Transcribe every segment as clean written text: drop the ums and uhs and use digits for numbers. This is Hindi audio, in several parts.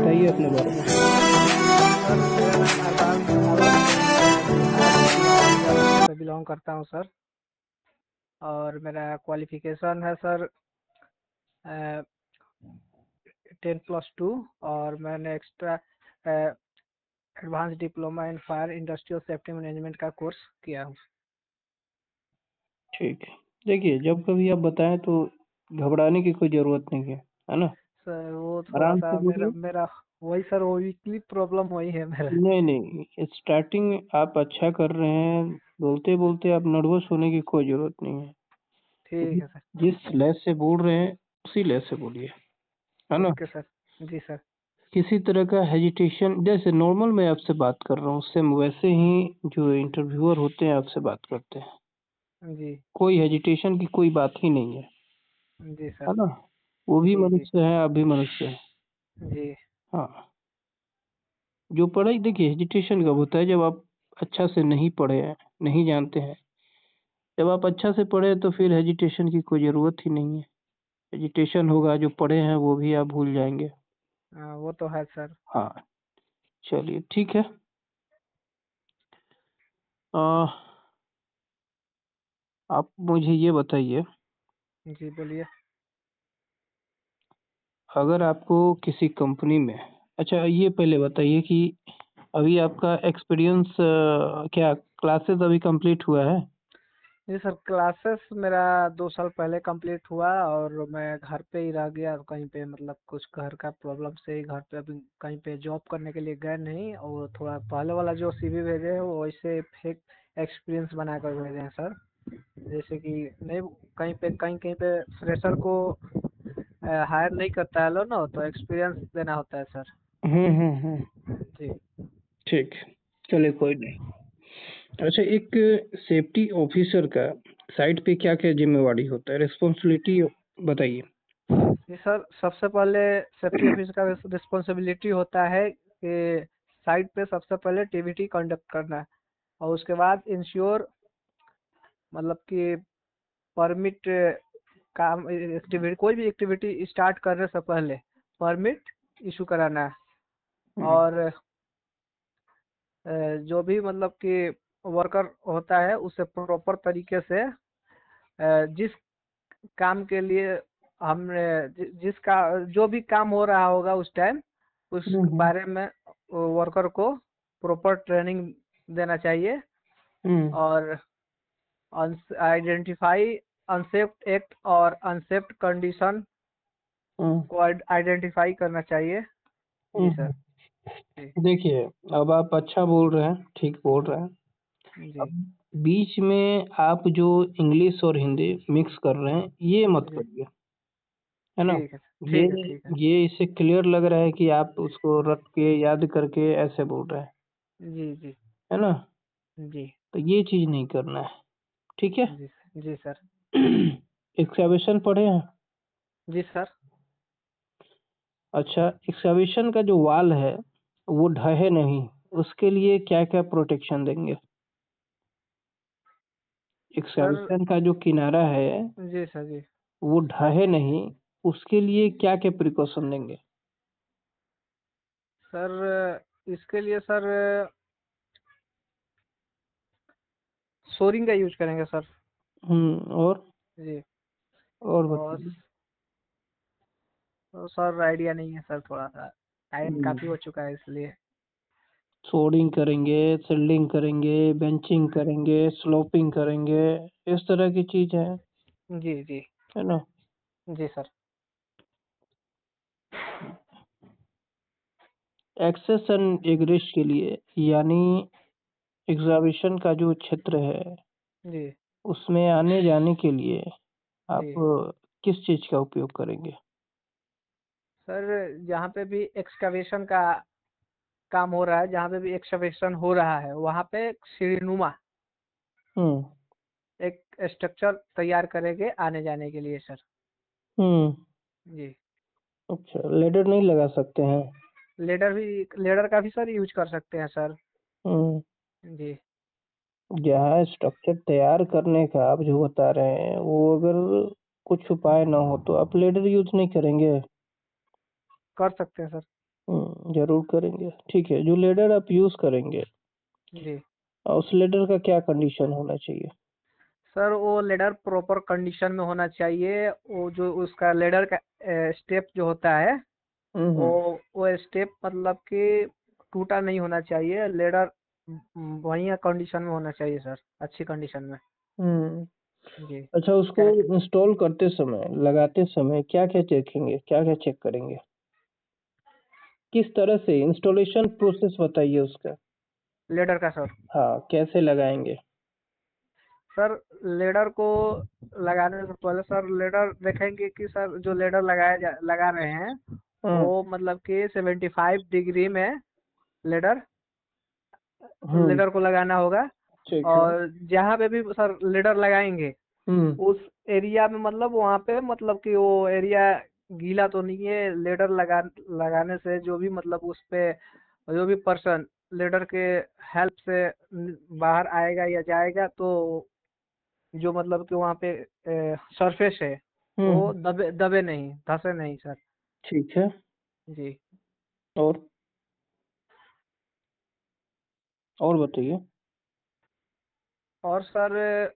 बताइए अपने बारे में। सर मेरा नाम अरबाज अरबाज बिहार से बिलोंग करता हूँ सर। और मेरा क्वालिफिकेशन है सर 10+2। और मैंने extra advance diploma in fire industrial safety management का कोर्स किया हूँ। ठीक है, देखिए जब कभी आप बताएं तो घबराने की कोई ज़रूरत नहीं है ना? सर वो थोड़ा आराम सा से मेरा बोलिए। मेरा वही सर, वो वीकली प्रॉब्लम वही है मेरा। नहीं, नहीं, स्टार्टिंग में आप अच्छा कर रहे हैं, बोलते-बोलते आप नर्वस होने की कोई ज़रूरत नहीं है। ठीक जिस है सर। जिस लय से बोल रहे हैं, उसी लय से बोलिए, है ना? Okay sir. जी सर। किसी तरह का हेजिटेशन जैसे नॉर्मल मैं आपसे बात कर रहा हूँ, सेम वैसे ही जो इंटरव्यूअर होते हैं आपसे बात करते हैं। जी। कोई हेजिटेशन की कोई बात ही नहीं जी सर। है ना? वो भी जी जी। मनुष्य है, आप भी मनुष्य हैं। जी। हाँ, जो पढ़ाई देखिए हेजिटेशन कब होता है जब आप अच्छा से नहीं पढ़े हैं, नहीं जानते हैं। जब आप अच्छा से पढ़े तो फिर हेजिटेशन की कोई ज़रूरत ही नहीं है। हेजिटेशन होगा जो पढ़े हैं वो भी आप भूल जाएँगे। हाँ वो तो है सर। हाँ, चलिए ठीक है। अ, आप मुझे ये बताइए, जी बोलिए। अगर आपको किसी कंपनी में अच्छा ये पहले बताइए कि अभी आपका एक्सपीरियंस क्या क्लासेस अभी कंप्लीट हुआ है? जी सर, क्लासेस मेरा 2 साल पहले कंप्लीट हुआ और मैं घर पे ही रह गया कहीं पे, मतलब कुछ घर का प्रॉब्लम से ही घर पे अभी कहीं पे जॉब करने के लिए गए नहीं। और थोड़ा पहले वाला जो सीवी भेजे हैं वो वैसे फेक एक्सपीरियंस बना कर भेजे हैं सर। जैसे कि नहीं, कहीं पे कहीं कहीं पे फ्रेशर को हायर नहीं करता है लो ना, तो एक्सपीरियंस देना होता है सर। हुँ। जी। ठीक है, चलिए कोई नहीं। अच्छा एक सेफ्टी ऑफिसर का साइट पे क्या-क्या ज़िम्मेवारी होता है? रिस्पॉन्सिबिलिटी बताइए। जी सर, सबसे पहले सेफ्टी ऑफिस का रिस्पॉन्सिबिलिटी होता है कि साइट पे सबसे पहले टीवीटी कंडक्ट करना है। और उसके बाद इंश्योर, मतलब कि परमिट काम एक्टिविटी, कोई भी एक्टिविटी स्टार्ट करने से पहले परमिट इशू कराना है। हुँ, और जो भी मतलब कि वर्कर होता है उसे प्रॉपर तरीके से जिस काम के लिए हमने जिसका जो भी काम हो रहा होगा उस टाइम, उस हुँ, बारे में वर्कर को प्रॉपर ट्रेनिंग देना चाहिए। हुँ, और आइडेंटिफाई अनसेफ्ट एक्ट और अनसेफ्ट कंडीशन हुँ, को आइडेंटिफाई करना चाहिए। जी सर। हुँ। जी। देखिए, अब आप अच्छा बोल रहे हैं, ठीक बोल रहे हैं। जी। अब बीच में आप जो इंग्लिश और हिंदी मिक्स कर रहे हैं, ये मत जी। करिए, है ना? ठीक है। ये ठीक है। ठीक है। ये इससे क्लियर लग रहा है कि आप उसको रट के, याद करके ऐसे बोल रहे हैं, जी। जी। है ना? जी। तो ये चीज़ नहीं करना है, ठीक है? जी। जी सर। एक्सकवेशन पढ़े हैं? जी सर। अच्छा, एक्सकवेशन का जो वाल है, वो ढहे नहीं, उसके लिए क्या-क्या प्रोटेक्शन देंगे? सर। एक्सकवेशन का जो किनारा है, जी सर। जी वो ढहे नहीं, उसके लिए क्या-क्या प्रिकॉशन लेंगे? सर, इसके लिए सर सोरिंग का यूज करेंगे सर। और? जी। और और बताइए? तो सर आइडिया नहीं है सर, थोड़ा सा टाइम हुँ, काफी हो चुका है इसलिए। सोल्डरिंग करेंगे, शिल्डिंग करेंगे, बेंचिंग करेंगे, स्लोपिंग करेंगे, इस तरह की चीज़ जी। जी। है ना? जी सर। एक्सेस एंड एग्रेस के लिए यानी एक्सकवेशन का जो क्षेत्र है, जी। उसमें आने-जाने के लिए आप जी किस चीज़ का उपयोग करेंगे? सर, जहाँ पे भी एक्सकवेशन का काम हो रहा है, जहाँ पे भी एक्सकवेशन हो रहा है वहाँ पे सीढ़ीनुमा हुँ, एक स्ट्रक्चर तैयार करेंगे आने जाने के लिए सर। हुँ। जी। अच्छा, लेडर नहीं लगा सकते हैं? लेडर का भी सर यूज कर सकते हैं सर। हुँ। जी। जहाँ स्ट्रक्चर तैयार करने का आप जो बता रहे हैं, वो अगर कुछ उपाय ना हो तो आप लेडर यूज़ नहीं करेंगे? कर सकते हैं सर। हुँ, ज़रूर करेंगे। ठीक है, जो लेडर आप यूज़ करेंगे, जी उस लेडर का क्या कंडीशन होना चाहिए? सर, वो लेडर प्रॉपर कंडीशन में होना चाहिए। वो जो उसका लेडर का स्टेप जो होता है, हुँ, वो हुँ। वो स्टेप मतलब कि टूटा नहीं होना चाहिए। लेडर बढ़िया कंडीशन में होना चाहिए सर, अच्छी कंडीशन में। हुँ। जी। अच्छा, उसको क्या? इंस्टॉल करते समय, लगाते समय क्या-क्या देखेंगे? क्या-क्या चेक करेंगे? किस तरह से इंस्टॉलेशन प्रोसेस बताइए उसका? लेडर का सर? हाँ, कैसे लगाएँगे? सर, लेडर को लगाने से पहले सर लेडर देखेंगे कि सर जो लेडर लगा रहे हैं, हुँ, वो मतलब कि 75 डिग्री में लेडर हुँ, लेडर को लगाना होगा। ठीक है। और जहाँ पे भी सर लेडर लगाएंगे, हुँ, उस एरिया में मतलब वहाँ पे मतलब कि वो एरिया गीला तो नहीं है। लेडर लगाने से जो भी मतलब उस पे जो भी पर्सन लेडर के हेल्प से बाहर आएगा या जाएगा, तो जो मतलब कि वहाँ पे सरफेस है, वो हुँ, दबे दबे नहीं, धंसे नहीं सर। ठीक है। जी। और? और बताइए? और सर,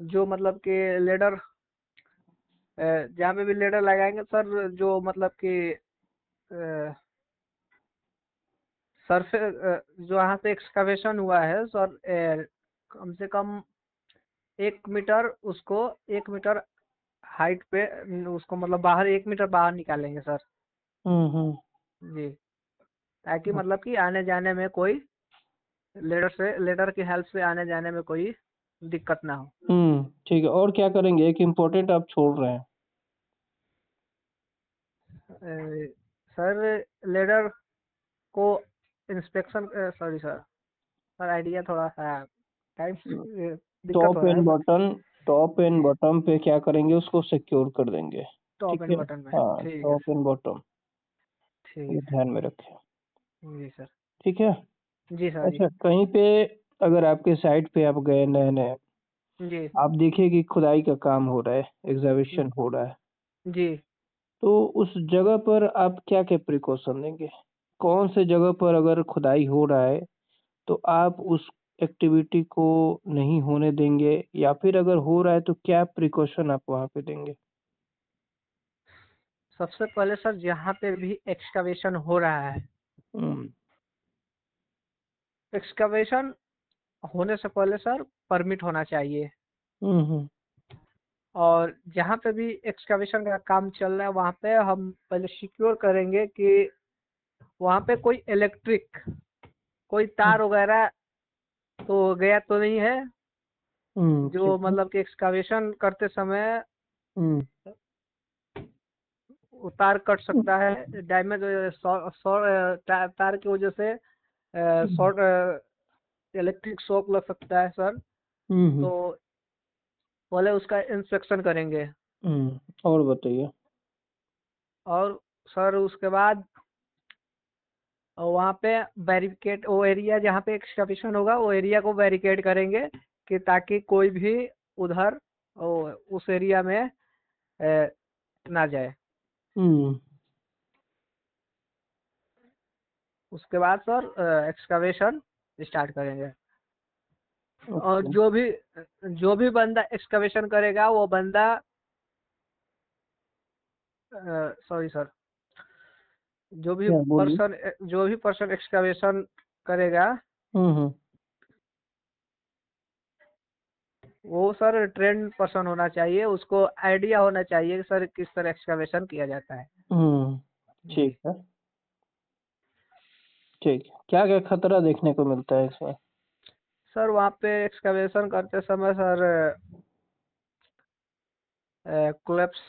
जो मतलब कि लेडर जहाँ पे भी लेडर लगाएंगे सर, जो मतलब कि सरफे जो यहाँ से एक्सकवेशन हुआ है सर, कम से कम 1 मीटर उसको, 1 मीटर हाइट पे उसको मतलब बाहर 1 मीटर बाहर निकालेंगे सर। हुँ, हुँ। जी। ताकि मतलब कि आने जाने में कोई लेडर की हेल्प से आने जाने में कोई दिक्कत ना हो। ठीक है, और क्या करेंगे? एक इम्पोर्टेंट आप छोड़ रहे हैं। सर, लेडर को inspection, sorry sir, sir idea थोड़ा सा टाइम हुँ, दिक्कत हो रहा है सर। टॉप एंड बॉटम पे क्या करेंगे? उसको सिक्योर कर देंगे। टॉप ठीक एंड है? बटन में हाँ, ठीक है टॉप सर। एंड बॉटम, ठीक है ये सर। ध्यान में रखें। जी सर। ठीक है? जी सर। जी। अच्छा, कहीं पे अगर आपके साइट पे आप गए नए-नए, जी। आप देखिए कि खुदाई का काम हो रहा है, एक्सकवेशन हो रहा है, जी। तो उस जगह पर आप क्या-क्या प्रिकॉशन लेंगे? कौन से जगह पर अगर खुदाई हो रहा है, तो आप उस एक्टिविटी को नहीं होने देंगे या फिर अगर हो रहा है तो क्या प्रिकॉशन आप वहाँ पे देंगे? सबसे पहले सर, जहाँ पे भी एक्सकवेशन हो रहा है, हुँ, एक्सकवेशन होने से पहले सर परमिट होना चाहिए। हुँ, हुँ, और जहाँ पे भी एक्सकवेशन का काम चल रहा है, वहाँ पे हम पहले सिक्योर करेंगे कि वहाँ पे कोई हुँ, तार वगैरह तो गया तो नहीं है, जो ठीक है। मतलब कि एक्सकवेशन करते समय हुँ, वो तार कट हुँ, सकता है, डैमेज तार की वजह से हुँ, शॉर्ट इलेक्ट्रिक शॉक लग सकता है सर। हुँ, हुँ, तो पहले उसका इंस्पेक्शन करेंगे। और बताइए? और सर उसके बाद वहाँ पे बैरिकेड, वो एरिया जहाँ पे एक्सकवेशन होगा, वो एरिया को बैरिकेड करेंगे कि ताकि कोई भी उधर उस एरिया में ना जाए। हुँ, उसके बाद सर एक्सकवेशन स्टार्ट करेंगे। और ओके। जो भी बंदा एक्सकवेशन करेगा, वो बंदा, सॉरी सर, क्या बोलिए? जो भी पर्सन एक्सकवेशन करेगा, हुँ, हुँ, वो सर ट्रेंड पर्सन होना चाहिए। उसको आइडिया होना चाहिए कि सर किस तरह एक्सकवेशन किया जाता है। हुँ, ठीक जी। है, ठीक है। क्या-क्या खतरा देखने को मिलता है इसमें? सर वहाँ पे एक्सकवेशन करते समय सर कोलैप्स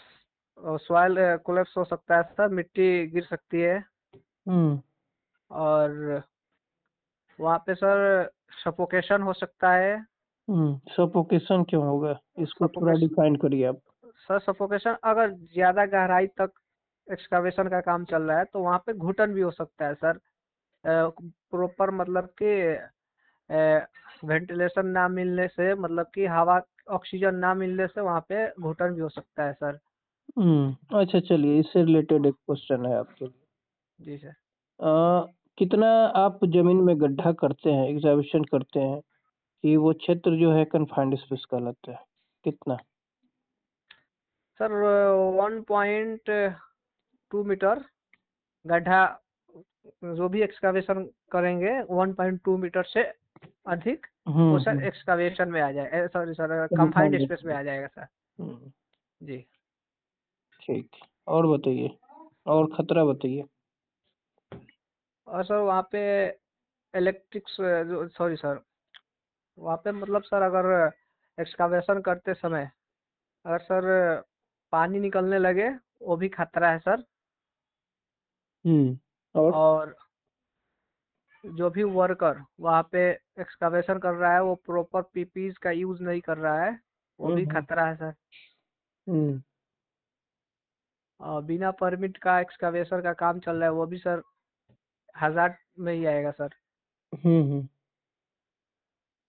सॉइल कोलैप्स हो सकता है सर, मिट्टी गिर सकती है। हुँ, और वहाँ पे सर सफोकेशन हो सकता है। सफोकेशन क्यों होगा? इसको थोड़ा सफोकेशन डिफाइन करिए आप। सर, सफोकेशन अगर ज़्यादा गहराई तक एक्सकवेशन का काम चल रहा है, तो वहाँ पे घुटन भी हो सकता है सर। प्रॉपर मतलब कि वेंटिलेशन ना मिलने से, मतलब कि हवा, ऑक्सीजन ना मिलने से वहाँ पे घुटन भी हो सकता है सर। अच्छा चलिए इससे रिलेटेड एक क्वेश्चन है आपके लिए। जी सर। कितना आप जमीन में गड्ढा करते हैं, एक्सकवेशन करते हैं कि वो क्षेत्र जो है कन्फाइंड स्पेस कहलाता है? कितना? सर 1.2 मीटर गड्ढा, जो भी एक्सकावेशन करेंगे 1.2 मीटर से अधिक वो सर हम्म। एक्सकावेशन में आ जाए, sorry sir confined confined space में आ जाएगा सर। हम्म, जी। ठीक। और बताइए, और खतरा बताइए। और सर वहाँ पे इलेक्ट्रिक, सॉरी सर, वहाँ पे मतलब सर अगर एक्सकावेशन करते समय अगर सर पानी निकलने लगे वो भी खतरा है सर। और? और जो भी वर्कर वहाँ पे एक्सकावेशन कर रहा है वो प्रॉपर पीपीज का यूज नहीं कर रहा है, वो भी हम्म। खतरा है सर। हम्म। और बिना परमिट का एक्सकावेशन का काम चल रहा है वो भी सर हज़ार्ड में ही आएगा सर। हम्म।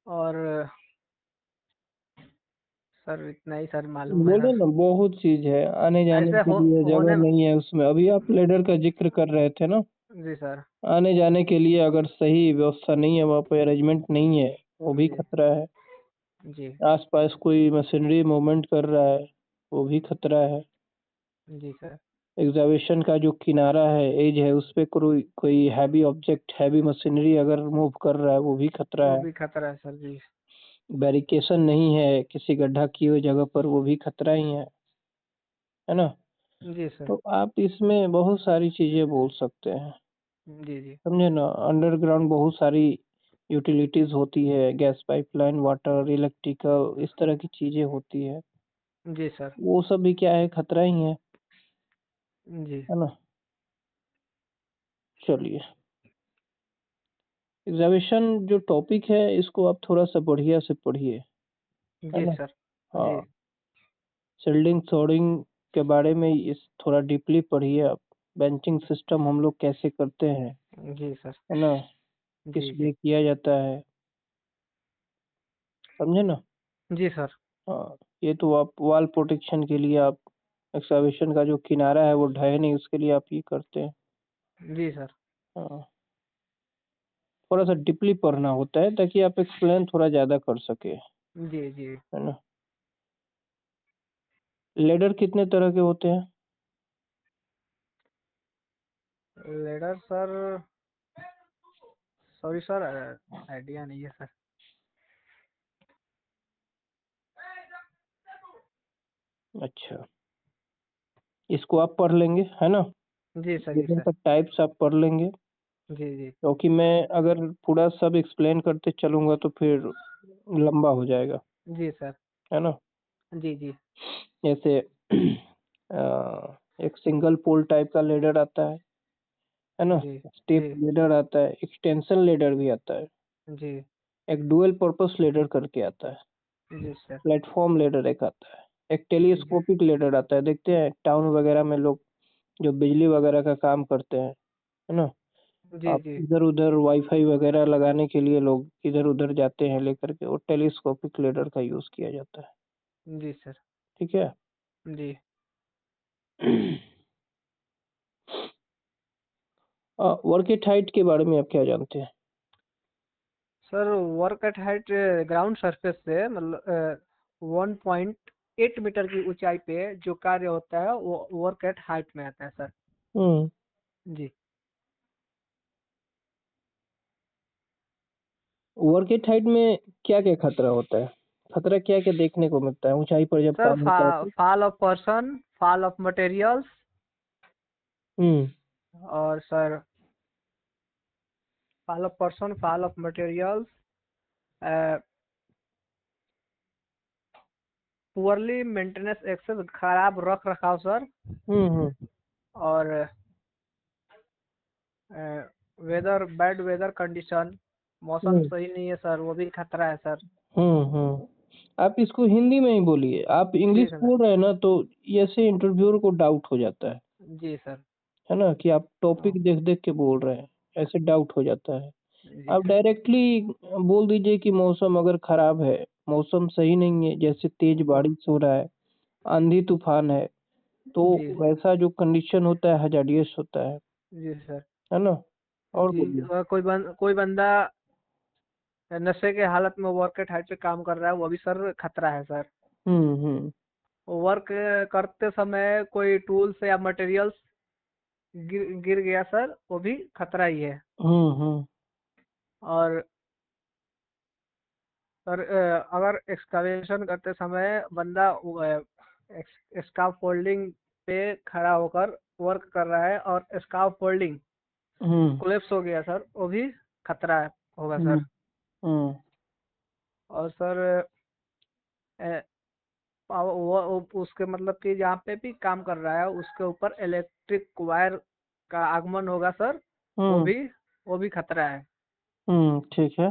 और सर इतना ही सर मालूम है बोले सर। ना, बहुत चीज है, आने जाने ऐसे के लिए जगह होने में। नहीं है उसमें। अभी आप लेडर का जिक्र कर रहे थे ना, जी सर। आने जाने के लिए अगर सही व्यवस्था नहीं है, वहाँ पे अरेंजमेंट नहीं है, वो भी जी। खतरा है। जी। आसपास कोई मशीनरी मूवमेंट कर रहा है, वो भी खतरा है। जी सर। एग्जावेशन का जो किनारा है, एज है, उस पे कोई कोई हैवी ऑब्जेक्ट, हैवी मशीनरी अगर मूव कर रहा है, वो भी खतरा वो है। भी खतरा है सर। जी। बैरिकेशन नहीं है किसी गड्ढा किए हुए जगह पर, वो भी खतरा ही है ना? जी सर। तो आप इसमें बहुत सारी चीजें बोल सकते हैं, जी। जी। समझे ना? अंडरग्राउंड बहुत सारी यूटिलिटीज होती है, गैस पाइपलाइन, वाटर, इलेक्ट्रिकल, इस तरह की चीजें होती है। जी सर। वो सब भी क्या है, खतरा ही जी। है ना? चलिए, एग्जामिनेशन जो टॉपिक है इसको आप थोड़ा सा बढ़िया से पढ़िए, है जी ना? सर। जी। हाँ, शिल्डिंग सोर्डिंग के बारे में इस थोड़ा डीपली पढ़िए आप। बेंचिंग सिस्टम हम लोग कैसे करते हैं, जी सर। है ना? किस जी। जी। लिए किया जाता है, समझे ना? जी सर। हाँ, ये तो आप वॉल प्रोटेक्शन के लिए, आप एक्सकवेशन का जो किनारा है वो ढहे नहीं, उसके लिए आप ये करते हैं। जी सर। हाँ, थोड़ा सा डीपली पढ़ना होता है ताकि आप एक्सप्लेन थोड़ा ज़्यादा कर सके, जी। जी। है ना? लेडर कितने तरह के होते हैं? Ladder sir, sorry sir idea नहीं है सर। अच्छा, इसको आप पढ़ लेंगे, है ना? जी सर। जी लेडर सर। का टाइप्स आप पढ़ लेंगे, जी। जी। क्योंकि मैं अगर पूरा सब एक्सप्लेन करते चलूंगा तो फिर लंबा हो जाएगा, जी सर। है ना? जी। जी। जैसे एक सिंगल पोल टाइप का लेडर आता है ना? जी। स्टेप जी। लेडर आता है, एक्सटेंशन लेडर भी आता है, जी। एक डुअल पर्पस लेडर करके आता है, जी सर। प्लेटफॉर्म लेडर एक आता है, एक जी। टेलीस्कोपिक लेडर आता है। देखते हैं टाउन वगैरह में लोग जो बिजली वगैरह का काम करते हैं, है ना? जी। आप जी। इधर उधर वाईफाई वगैरह लगाने के लिए लोग इधर उधर जाते हैं लेकर के, वो टेलीस्कोपिक लेडर का यूज किया जाता है। जी सर। ठीक है। जी वर्क एट हाइट के बारे में आप क्या जानते हैं? Sir, work at height ground surface से मतलब 1.8 मीटर की ऊंचाई पे जो कार्य होता है वो वर्क एट हाइट में आता है सर। हम्म। जी। वर्क एट हाइट में क्या क्या खतरा होता है? खतरा क्या क्या देखने को मिलता है ऊंचाई पर जब सर काम होता है तो? Fall of person, fall of materials, hmm. और sir fall of person, fall of materials, poorly maintenance access, खराब रख रखाव सर, हम्म। और वेदर, बैड वेदर कंडीशन, मौसम हम्म। सही नहीं है सर, वो भी खतरा है सर। हम्म। आप इसको हिंदी में ही बोलिए, आप जी इंग्लिश सर। बोल रहे हैं ना, तो ऐसे इंटरव्यूअर को डाउट हो जाता जी सर। है ना, कि आप हाँ, टॉपिक देख देख के बोल रहे हैं, ऐसे डाउट हो जाता है। जी आप सर। डायरेक्टली बोल दीजिए कि मौसम अगर खराब है, मौसम सही नहीं है, जैसे तेज हाँ, बारिश हो रहा है, आंधी तूफान है, तो जी। वैसा जो कंडीशन होता है हजार्डियस होता जी सर। है ना? और जी बोलिए। कोई बंदा नशे के हालत में वर्क एट हाइट पे काम कर रहा है, वो भी सर खतरा है सर। हम्म। वर्क करते समय कोई टूल्स या मटेरियल्स गिर गया सर, वो भी खतरा ही है। हम्म। और सर अगर एक्सकवेशन करते समय बंदा स्काफ फोल्डिंग पे खड़ा होकर वर्क कर रहा है और स्काफ फोल्डिंग हम्म। कोलेप्स हो गया सर, वो भी खतरा होगा हम्म। सर। हम्म। और सर उसके मतलब कि जहाँ पे भी काम कर रहा है उसके ऊपर इलेक्ट्रिक वायर का आगमन होगा सर, वो हम्म। भी वो भी खतरा है। ठीक है।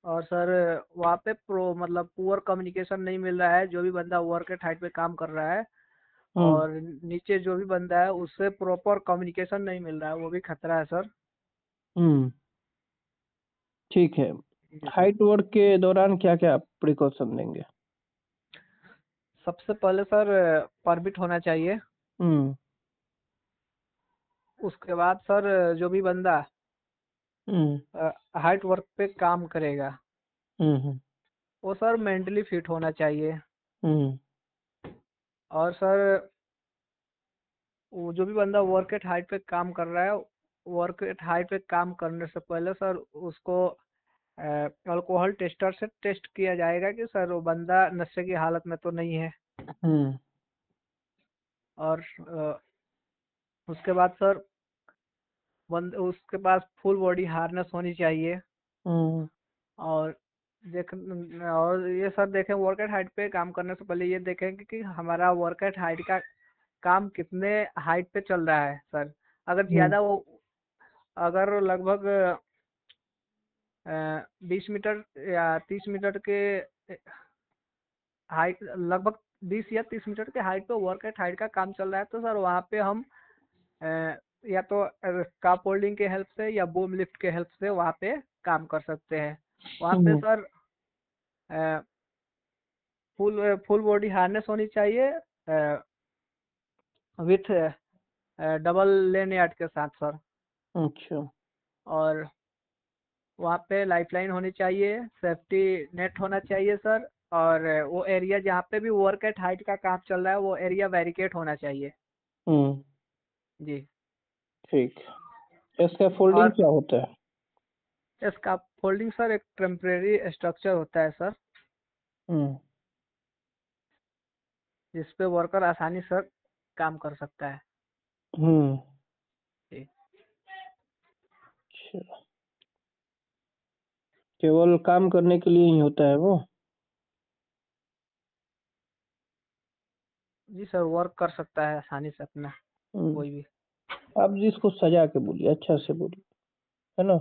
और सर वहाँ पे प्रो मतलब पुअर कम्युनिकेशन नहीं मिल रहा है, जो भी बंदा वर्क एट हाइट पे काम कर रहा है हम्म। और नीचे जो भी बंदा है उससे प्रॉपर कम्युनिकेशन नहीं मिल रहा है, वो भी खतरा है सर। हम्म। ठीक है। जी सर। हाइट वर्क के दौरान क्या क्या प्रिकॉशन देंगे? सबसे पहले सर परमिट होना चाहिए। हम्म। उसके बाद सर जो भी बंदा हम्म। हाइट वर्क पे काम करेगा हम्म। वो सर मेंटली फिट होना चाहिए। हम्म। और सर वो जो भी बंदा वर्क एट हाइट पे काम कर रहा है, वर्क एट हाइट पे काम करने से पहले सर उसको अल्कोहल टेस्टर से टेस्ट किया जाएगा कि सर वो बंदा नशे की हालत में तो नहीं है। हम्म। और उसके बाद सर उसके पास फुल बॉडी हार्नेस होनी चाहिए। हम्म। और देख और ये सर देखें वर्क एट हाइट पे काम करने से पहले ये देखें कि हमारा वर्क एट हाइट का काम कितने हाइट पे चल रहा है सर। अगर हम्म। ज़्यादा वो अगर लगभग 20 मीटर या 30 मीटर के हाइट, लगभग 20 या 30 मीटर के हाइट पे वर्क एट हाइट का काम चल रहा है तो सर वहाँ पे हम अ, या तो स्काफ फोल्डिंग के हेल्प से या बूम लिफ्ट के हेल्प से वहाँ पे काम कर सकते हैं। वहाँ पे हम्म। सर फुल बॉडी हार्नेस होनी चाहिए विथ डबल लेन यार्ड के साथ सर। अच्छा। और वहाँ पे लाइफलाइन होनी चाहिए, सेफ्टी नेट होना चाहिए सर। और वो एरिया जहाँ पे भी वर्क एट हाइट का काम चल रहा है वो एरिया बैरिकेड होना चाहिए। हम्म। जी। ठीक। इसका फोल्डिंग और क्या होता है? इसका फोल्डिंग सर एक टेम्परेरी स्ट्रक्चर होता है सर, हम्म। जिस पे वर्कर आसानी से काम कर सकता है। हम्म। जी। अच्छा। केवल काम करने के लिए ही होता है वो? जी सर वर्क कर सकता है आसानी से अपना हम्म। कोई भी। आप जिसको सजा के बोलिए, अच्छा से बोलिए, है ना?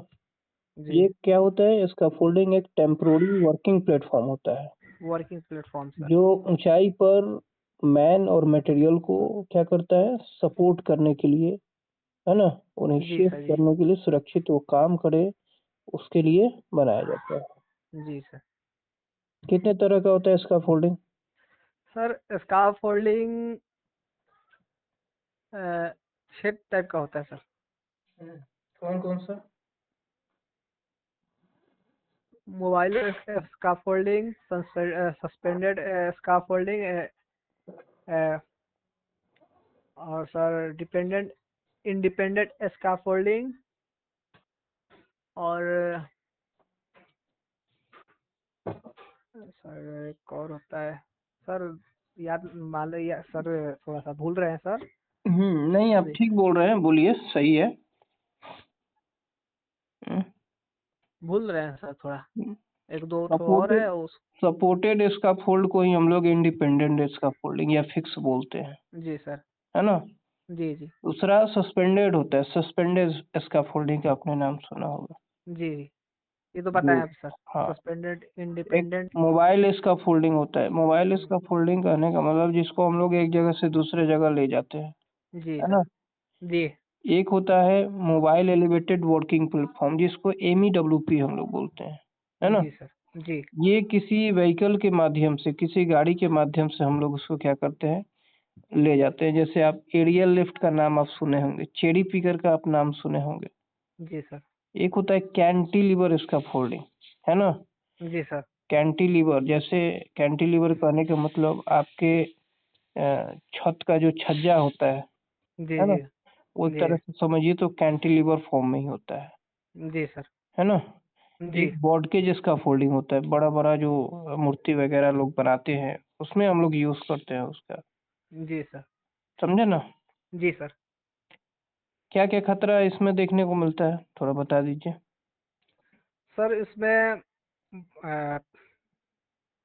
जी। ये क्या होता है? इसका फोल्डिंग एक टेम्पोररी वर्किंग प्लेटफॉर्म होता है वर्किंग प्लेटफॉर्म सर। जो ऊंचाई पर मैन और मटेरियल को क्या करता है, सपोर्ट करने के लिए, है ना, उन्हें जी सेफ सर। जी। करने के लिए, सुरक्षित वो काम करे, उसके लिए बनाया जाता है। जी सर। कितने तरह का होता है इसका folding? Sir scarf folding 6 type का होता है सर। कौन कौन सा? मोबाइल स्काफोल्डिंग, सस्पेंडेड स्काफोल्डिंग, और सर डिपेंडेंट इंडिपेंडेंट स्काफोल्डिंग। और सर एक और होता है सर, याद मान लो या सर थोड़ा सा भूल रहे हैं सर। नहीं, आप जी। ठीक बोल रहे हैं, बोलिए, सही है। भूल रहे हैं सर थोड़ा, एक दो ठो और सपोर्टेड है उस। सपोर्टेड इसका फोल्ड को ही हम लोग इंडिपेंडेंट इसका फोल्डिंग या फिक्स बोलते हैं, जी सर। है ना? जी जी। दूसरा सस्पेंडेड होता है, सस्पेंडेड इसका फोल्डिंग का आपने नाम सुना होगा। जी ये तो पता जो, है सर। हाँ, सस्पेंडेड एक इंडिपेंडेंट। मोबाइल इसका फोल्डिंग होता है। मोबाइल इसका फोल्डिंग कहने का मतलब जिसको हम लोग एक जगह से दूसरे जगह ले जाते हैं, जी है सर। ना? जी। एक होता है मोबाइल एलिवेटेड वर्किंग प्लेटफॉर्म, जिसको एमईडब्ल्यूपी हम लोग बोलते हैं, है ना? जी सर। जी। ये किसी व्हीकल के माध्यम से, किसी गाड़ी के माध्यम से हम लोग उसको क्या करते हैं, ले जाते हैं। जैसे आप एरियल लिफ्ट का नाम आप सुने होंगे, चेरी पिकर का आप नाम सुने होंगे। जी सर। एक होता है कैंटिलीवर इसका फोल्डिंग, है ना? जी सर। कैंटिलीवर, जैसे कैंटिलीवर कहने का मतलब आपके छत का जो छज्जा होता जी है ना? जी। वो एक जी तरह से समझिए तो कैंटिलीवर फॉर्म में ही होता जी सर। है ना? जी एक बॉडकेज का फोल्डिंग होता है, बड़ा बड़ा जो मूर्ति वगैरह लोग बनाते हैं, उसमें हम लोग यूज करते हैं उसका। जी सर। समझे ना? जी सर। क्या क्या खतरा इसमें देखने को मिलता है, थोड़ा बता दीजिए। सर इसमें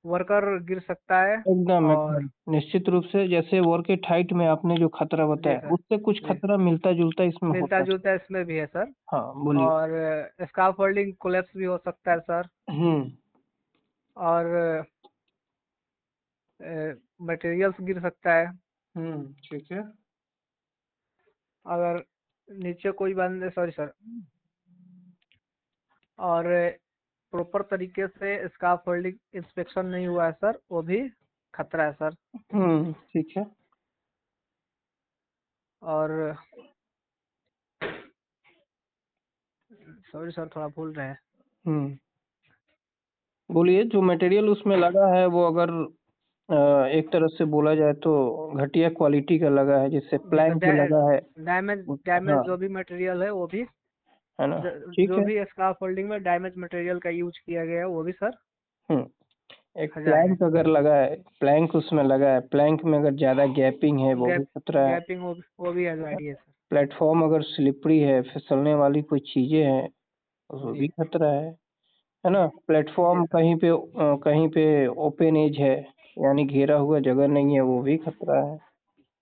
वर्कर गिर सकता है। एकदम और एकदम निश्चित रूप से, जैसे वर्क एट हाइट में आपने जो खतरा जी बताया, सर। उससे कुछ जी, खतरा मिलता जुलता इसमें मिलता होता है। जुलता इसमें भी है सर। हाँ बोलिए। और स्काफोल्डिंग कोलैप्स भी हो सकता है सर। हम्म और मटेरियल्स गिर सकता है। ठीक है। अगर नीचे कोई बंद, सॉरी सर, और प्रॉपर तरीके से स्काफोल्डिंग इंस्पेक्शन नहीं हुआ है सर, वो भी खतरा है सर। ठीक है। और सॉरी सर, थोड़ा भूल रहे हैं। हम्म बोलिए, जो मटेरियल उसमें लगा है वो अगर एक तरह से बोला जाए तो घटिया क्वालिटी का लगा है, जैसे जी सर। प्लैंक जो लगा है। डैमेज हाँ, डैमेज जो भी मटेरियल है वो भी, है ना? ठीक जो है। भी स्काफोल्डिंग में डैमेज मटेरियल का यूज किया गया है वो भी सर एक खा जाएगा। प्लैंक अगर लगा है, प्लैंक उसमें लगा है, प्लैंक में अगर ज्यादा गैपिंग है वो भी गैप खतरा है। गैपिंग वो भी आ जा रही है सर। प्लेटफॉर्म अगर स्लिपरी है, फिसलने वाली कोई चीजें हैं, वो भी जी खतरा है ना? जी प्लेटफॉर्म सर। कहीं पे ओपन एज है, यानी घेरा हुआ जगह नहीं है, वो भी खतरा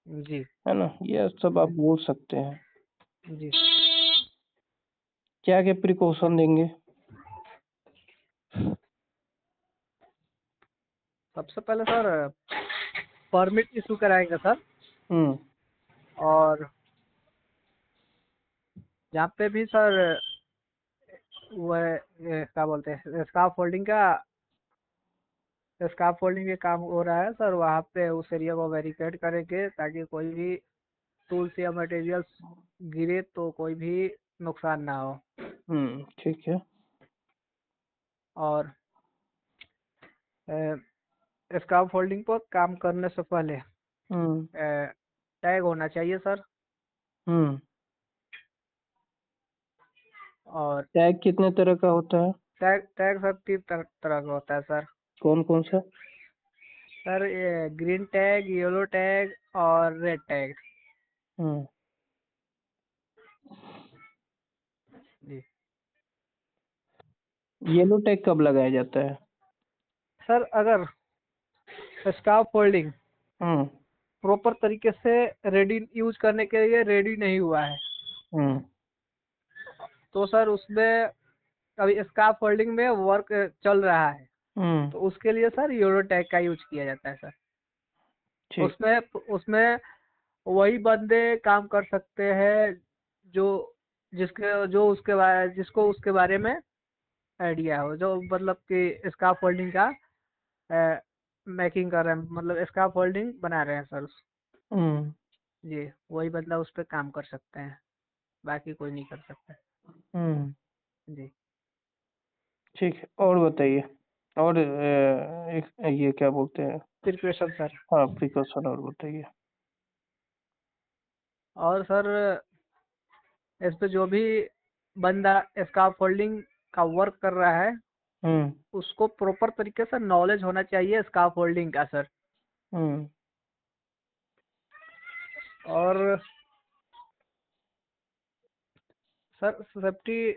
जी है ना? ये सब आप जी बोल सकते हैं। जी। क्या क्या प्रिकॉशन देंगे? सबसे पहले सर परमिट इशू कराएंगे सर। हम्म और जहाँ पे भी सर वो क्या बोलते हैं, स्काफ फोल्डिंग के काम हो रहा है सर, वहाँ पे उस एरिया को बैरिकेड करेंगे ताकि कोई भी टूल्स या मटेरियल्स गिरे तो कोई भी नुकसान ना हो। ठीक है। और स्काफ फोल्डिंग पर काम करने से पहले हम्म टैग होना चाहिए सर। हम्म और टैग कितने तरह का होता है? टैग टैग सर तीन तरह का होता है सर। कौन कौन सा? सर ये ग्रीन टैग, येलो टैग और रेड टैग। हम्म जी येलो टैग कब लगाया जाता है? सर, अगर स्काफ फोल्डिंग हम्म प्रॉपर तरीके से रेडी यूज करने के लिए रेडी नहीं हुआ है हम्म तो सर उसमें अभी स्काफ फोल्डिंग में वर्क चल रहा है हम्म तो उसके लिए सर यूरो टैग का यूज किया जाता है सर। ठीक। उसमें उसमें वही बंदे काम कर सकते हैं जो जिसको उसके बारे में आइडिया हो, जो मतलब कि स्काफ फोल्डिंग का मेकिंग कर रहे हैं, मतलब स्काफ फोल्डिंग बना रहे हैं सर। हम्म जी, वही बंदा उस पर काम कर सकते हैं, बाकी कोई नहीं कर सकता। हम्म जी ठीक है, और बताइए। और एक ये क्या बोलते हैं? Preparation sir. हाँ, प्रिकॉशन और बताइए। और सर इस पे जो भी बंदा स्काफ फोल्डिंग का वर्क कर रहा है हम्म उसको प्रॉपर तरीके से नॉलेज होना चाहिए स्काफ फोल्डिंग का सर। हम्म और सर सेफ्टी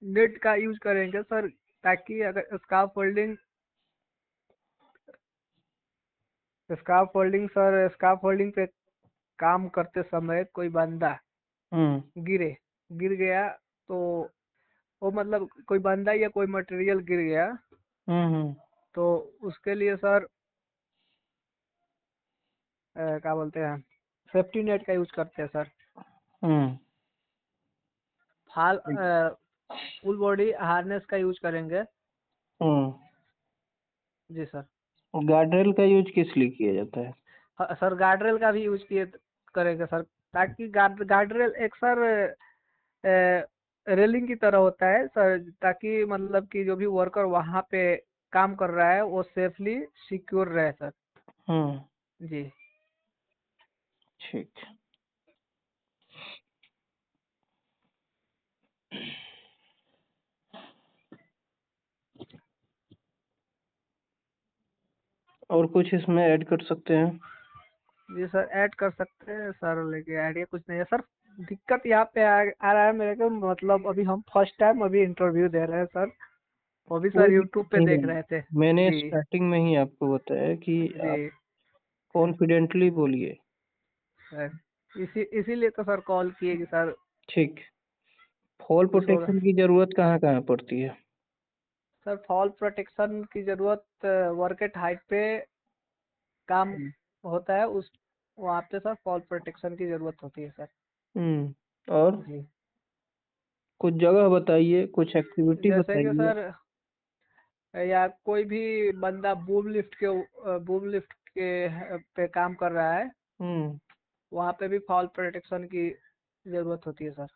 नेट का यूज करेंगे सर, ताकि अगर स्काफ फोल्डिंग पे काम करते समय कोई बंदा हम्म गिर गया तो वो मतलब कोई बंदा या कोई मटेरियल गिर गया हम्म तो उसके लिए सर क्या बोलते हैं, सेफ्टी नेट का यूज करते हैं सर। हम्म हाल फुल बॉडी हार्नेस का यूज करेंगे। हम्म जी सर। गार्डरेल का यूज किस लिए किया जाता है? सर गार्ड रेल का भी यूज किए करेंगे सर, ताकि गार्ड रेल एक सर रेलिंग की तरह होता है सर, ताकि मतलब कि जो भी वर्कर वहाँ पे काम कर रहा है वो सेफली सिक्योर रहे सर। हम्म, जी ठीक। और कुछ इसमें ऐड कर सकते हैं? जी सर, ऐड कर सकते हैं सर, लेकिन आइडिया कुछ नहीं है सर। दिक्कत यहाँ पे आ रहा है मेरे को, मतलब अभी हम फर्स्ट टाइम अभी इंटरव्यू दे रहे हैं सर, वो भी कोई सर यूट्यूब दिक्कत पे नहीं देख है। रहे थे। मैंने जी स्टार्टिंग में ही आपको बताया कि आप जी कॉन्फिडेंटली बोलिए। सर, इसीलिए तो सर कॉल किए कि सर ठीक। फॉल कुछ होगा। प्रोटेक्शन की जरूरत कहाँ कहाँ पड़ती है? सर फॉल प्रोटेक्शन की जरूरत वर्क एट हाइट पे काम हम्म। होता है, उस वहाँ पे सर फॉल प्रोटेक्शन की जरूरत होती है सर। और जी, कुछ जगह बताइए, कुछ एक्टिविटी जैसे कि बताइए। सर या कोई भी बंदा बूम लिफ्ट के पे काम कर रहा है, हम्म। वहाँ पे भी फॉल प्रोटेक्शन की जरूरत होती है सर।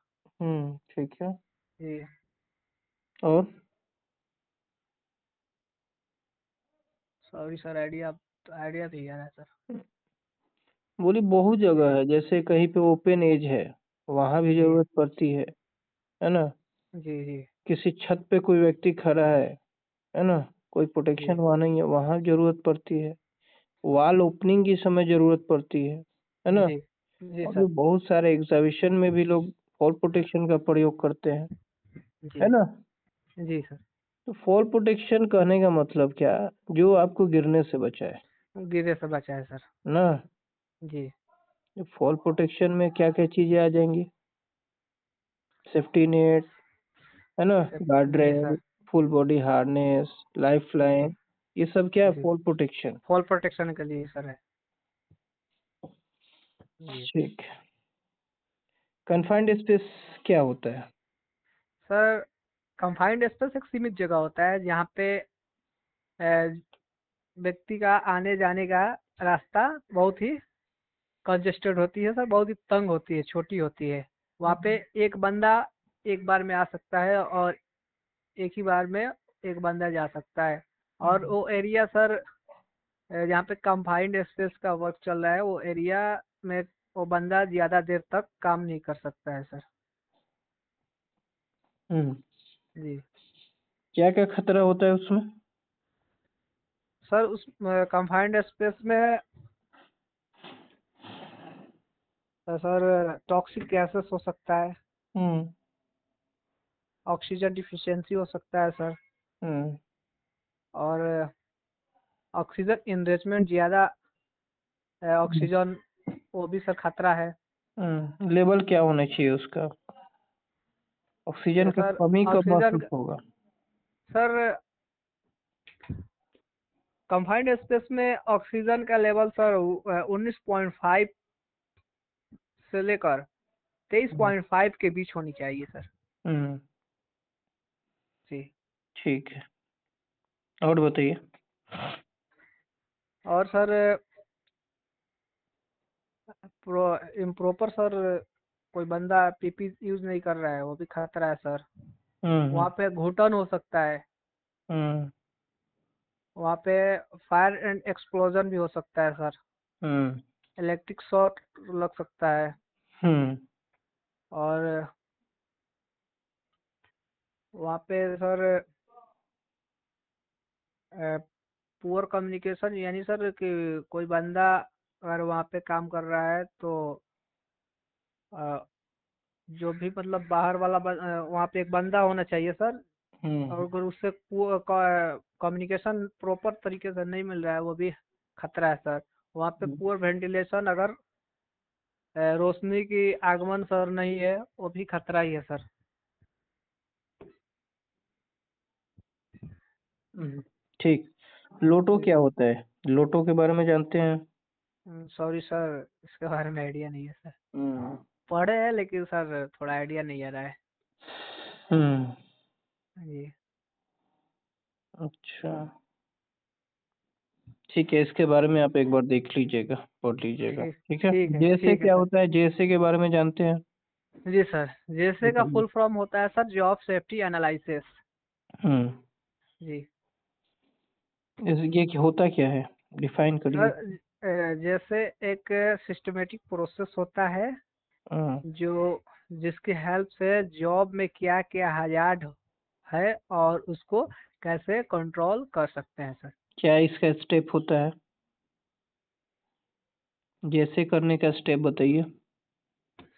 ठीक है। जी और सॉरी सर, आइडिया नहीं आ रहा है सर। बोली बहुत जगह है, जैसे कहीं पे ओपन एज है, वहां भी जी जरूरत पड़ती है ना? जी जी किसी छत पे कोई व्यक्ति खड़ा है ना? कोई जी प्रोटेक्शन वहां नहीं है, वहां जरूरत पड़ती है। वॉल ओपनिंग की समय जरूरत पड़ती है ना? जी जी और भी सर। बहुत सारे एग्जीबिशन में भी लोग फॉल प्रोटेक्शन का प्रयोग करते हैं, जी है ना? जी सर, तो फॉल प्रोटेक्शन कहने का मतलब क्या? जो आपको गिरने से बचाए गिरे से बचा है सर। ना? जी फॉल प्रोटेक्शन में क्या क्या चीजें आ जाएंगी? सेफ्टी नेट, है ना? गार्ड जी sir. Rail, full body harness, life जी लाइन, ये सब क्या है? जी, फॉल प्रोटेक्शन। फॉल प्रोटेक्शन के लिए सर है। जी ठीक। कन्फाइंड स्पेस क्या होता है? सर, कंफाइंड स्पेस एक सीमित जगह होता है जहाँ पे व्यक्ति का आने जाने का रास्ता बहुत ही कंजेस्टेड होती है सर, बहुत ही तंग होती है, छोटी होती है। वहाँ पे एक बंदा एक बार में आ सकता है, और एक ही बार में एक बंदा जा सकता है। और वो एरिया सर, जहाँ पे कंफाइंड स्पेस का वर्क चल रहा है, वो एरिया में वो बंदा ज्यादा देर तक काम नहीं कर सकता है सर। हम्म। जी क्या क्या खतरा होता है उसमें? सर, उस कंफाइंड स्पेस में सर टॉक्सिक गैसेस हो सकता है, हम्म। ऑक्सीजन डिफिशियंसी हो सकता है सर, हम्म। और ऑक्सीजन इनरिचमेंट ज़्यादा ऑक्सीजन, वो भी सर खतरा है। लेवल क्या होना चाहिए उसका? ऑक्सीजन का सर कमी कब ऑक्सीजन महसूस होगा? सर कंफाइंड स्पेस में ऑक्सीजन का लेवल सर 19.5 से लेकर हम्म। 23.5 के बीच होनी चाहिए सर। हम्म, जी, ठीक है। और बताइए। और सर इम्प्रॉपर सर, कोई बंदा पीपी यूज नहीं कर रहा है, वो भी खतरा है सर। हम्म। वहाँ पे घुटन हो सकता है, हम्म। वहाँ पे फायर एंड एक्सप्लोजन भी हो सकता है सर, हम्म। इलेक्ट्रिक शॉक लग सकता है, हम्म। और वहाँ पे सर पुअर कम्युनिकेशन, यानी सर कि कोई बंदा अगर वहाँ पे काम कर रहा है तो अ, जो भी मतलब बाहर वाला वहाँ पे एक बंदा होना चाहिए सर, और हम्म। अगर उससे कम्युनिकेशन प्रॉपर तरीके से नहीं मिल रहा है, वो भी खतरा है सर। वहाँ पे पुअर वेंटिलेशन, अगर रोशनी की आगमन सर नहीं है, वो भी खतरा ही है सर। हम्म, ठीक। लोटो जी क्या होता है? लोटो के बारे में जानते हैं? सॉरी सर, इसके बारे में आइडिया नहीं है सर। हम्म। पढ़े हैं लेकिन सर थोड़ा आइडिया नहीं आ रहा है। हम्म। जी अच्छा, ठीक है, इसके बारे में आप एक बार देख लीजिएगा, पढ़ लीजिएगा, ठीक ठीक है। ठीक है जेएसए ठीक है क्या सर। होता है? जेएसए के बारे में जानते हैं? जी सर, जैसे का बताइए। फुल फॉर्म होता है सर जॉब सेफ्टी एनालिसिस। हम्म। जी ये होता क्या है? डिफाइन करिए। सर, जैसे एक सिस्टमेटिक प्रोसेस होता है हम्म। जो जिसकी हेल्प से जॉब में क्या क्या हजार्ड है और उसको कैसे कंट्रोल कर सकते हैं सर। क्या इसका स्टेप होता है? जैसे करने का स्टेप बताइए।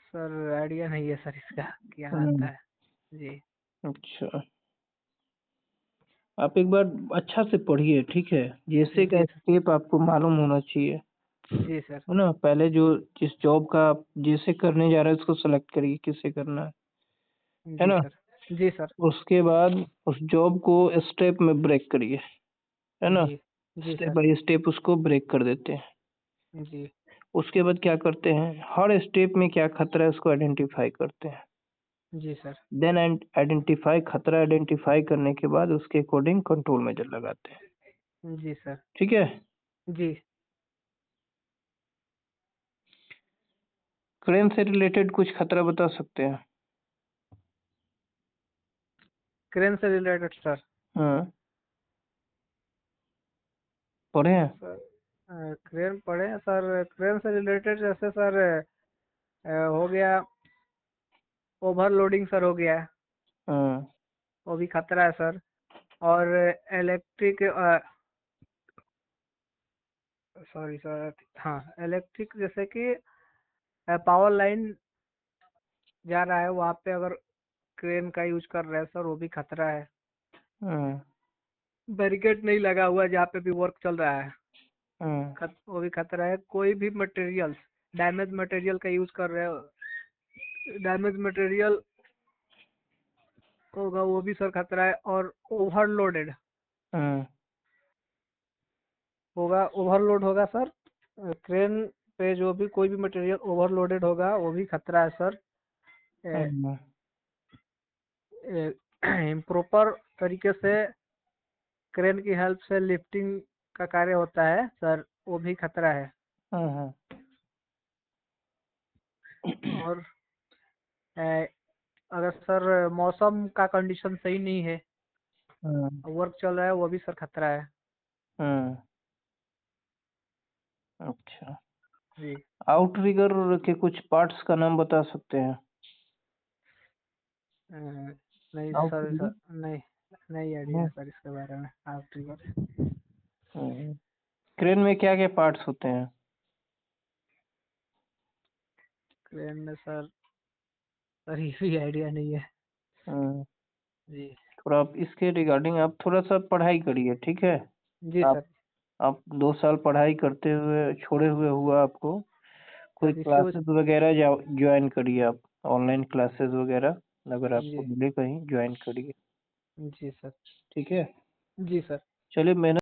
सर आइडिया नहीं है सर इसका क्या आता हम्म। है। जी अच्छा, आप एक बार अच्छा से पढ़िए, ठीक है। जैसे का जी सर। स्टेप आपको मालूम होना चाहिए, जी सर। है ना। पहले जो जिस जॉब का आप जैसे करने जा रहे हैं उसको सेलेक्ट करिए, किसे करना है जी ना। सर। जी सर। उसके बाद उस जॉब को स्टेप में ब्रेक करिए, है ना। जी जी स्टेप सर। बाय स्टेप उसको ब्रेक कर देते हैं। जी उसके बाद क्या करते हैं, हर स्टेप में क्या खतरा है उसको आइडेंटिफाई करते हैं। जी सर। देन आइडेंटिफाई खतरा आइडेंटिफाई करने के बाद उसके अकॉर्डिंग कंट्रोल मेजर लगाते हैं, जी सर। ठीक है। जी क्रेन से रिलेटेड कुछ खतरा बता सकते हैं? क्रेन से रिलेटेड सर। हाँ, पढ़े हैं। सर क्रेन पढ़े हैं सर, क्रेन से रिलेटेड जैसे सर हो गया ओवरलोडिंग सर, हो गया है, हाँ। वो भी खतरा है सर। और इलेक्ट्रिक, सॉरी सर, हाँ इलेक्ट्रिक जैसे कि पावर लाइन जा रहा है वहाँ पे अगर क्रेन का यूज कर रहे हैं सर, वो भी खतरा है। हाँ। बैरिकेड नहीं लगा हुआ है जहाँ पे भी वर्क चल रहा है, हाँ। वो भी खतरा है। कोई भी मटेरियल डैमेज मटेरियल का यूज कर रहे हो, डैमेज मटेरियल होगा वो भी सर खतरा है। और ओवरलोडेड हाँ। होगा, ओवरलोड होगा सर, क्रेन पे जो भी कोई भी मटेरियल ओवरलोडेड होगा वो भी खतरा है सर। हाँ। इम्प्रॉपर तरीके से क्रेन की हेल्प से लिफ्टिंग का कार्य होता है सर, वो भी खतरा है। हाँ। हाँ। और अगर सर मौसम का कंडीशन सही नहीं है, हाँ। वर्क चल रहा है, वो भी सर खतरा है। हाँ। अच्छा, जी आउटरिगर के कुछ पार्ट्स का नाम बता सकते हैं? अ, नहीं सर, आउटरिगर। नहीं नहीं आइडिया हाँ। है सर इसके बारे में। आप ट्रिगर हाँ। क्रेन में क्या क्या पार्ट्स होते हैं? क्रेन में सर ये भी आइडिया नहीं है। हाँ। जी थोड़ा आप इसके रिगार्डिंग आप थोड़ा सा पढ़ाई करिए, ठीक है। जी आप सर। आप 2 साल पढ़ाई करते हुए छोड़े हुए हुआ आपको, कोई सर इसके क्लासेस वगैरह ज्वाइन करिए आप। ऑनलाइन क्लासेस वगैरह अगर आपको जी मिले कहीं, ज्वाइन करिए, जी सर। ठीक है। जी सर। चलिए, मेहनत